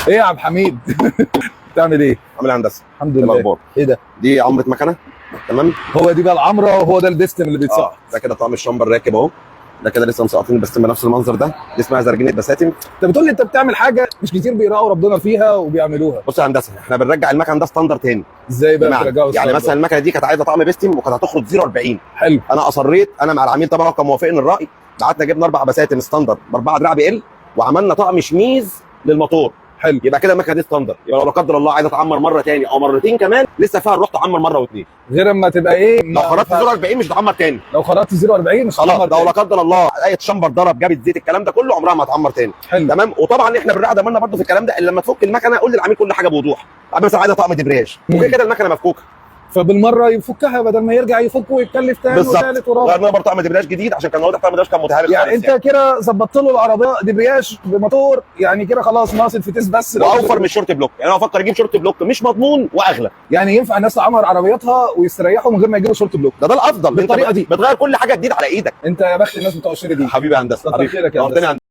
ايه يا عبد الحميد؟ بتعمل ايه؟ عامل ايه يا هندسه؟ الحمد ايه لله. الاخبار؟ ايه ده؟ دي عمره مكنه. تمام. هو دي بقى العمره وهو ده البستم اللي بيتصح. ده كده طقم الشامبر راكب اهو. ده كده لسه مسقطين البستم بنفس المنظر ده. دي اسمها زرجينه بساتم. انت بتقول لي انت بتعمل حاجه مش كتير بيراقوا ربنا فيها وبيعملوها. بص يا هندسه، احنا بنرجع المكن ده ستاندر تاني. ازاي بقى بمعنى بترجعوا يعني الصوت مثلا ده؟ المكنه دي كانت عايزه طقم بستم وكانت هتخرج 040. حلو. انا اصريت، انا مع العميل طبعا هو كان موافقني الراي. بعتنا جبنا 4 بساتم ستاندر ب4 دراع بي ال، وعملنا طقم شميز للموتور. حلو. يبقى كده المكنه دي ستاندر. يبقى لو لا قدر الله عايزه تعمر مره تاني او مرتين كمان، لسه فيها نروح تعمر مره واثنين. غير اما تبقى ايه؟ لو خرجت 040 مش هتعمر تاني. لو خرجت 040 مش خلاص، هتعمر لو لا تاني. قدر الله اي شمبر ضرب جابت زيت الكلام ده كله عمرها ما هتعمر تاني. حلو. تمام. وطبعا احنا بنراعي ضماننا برضه في الكلام ده، الا لما تفك المكنه قول للعميل كل حاجه بوضوح. العميل مثلا عايزه طقم دبرياج وكده كده المكنه مفكوكه. فبالمره يفكها بدل ما يرجع يفك ويتكلف تاني وثالث بالظبط. ورابع. غيرنا برضه طقم دبرياج جديد عشان كان واضح طقم دبرياج كان متهالك يعني خالص انت كده ظبطت له العربيه دبرياج بموتور، يعني كده خلاص ناقص الفتيس بس. واوفر من الشورت بلوك. يعني انا بفكر اجيب شورت بلوك مش مضمون واغلى. يعني ينفع الناس تعمر عربياتها ويستريحوا من غير ما يجيبوا شورت بلوك. ده الافضل بالطريقة دي. بتغير كل حاجه جديد على ايدك. انت يا بخت الناس بتوع الشركه دي. حبيبي يا هندسه، كتر خيرك يا نورتني هندسة.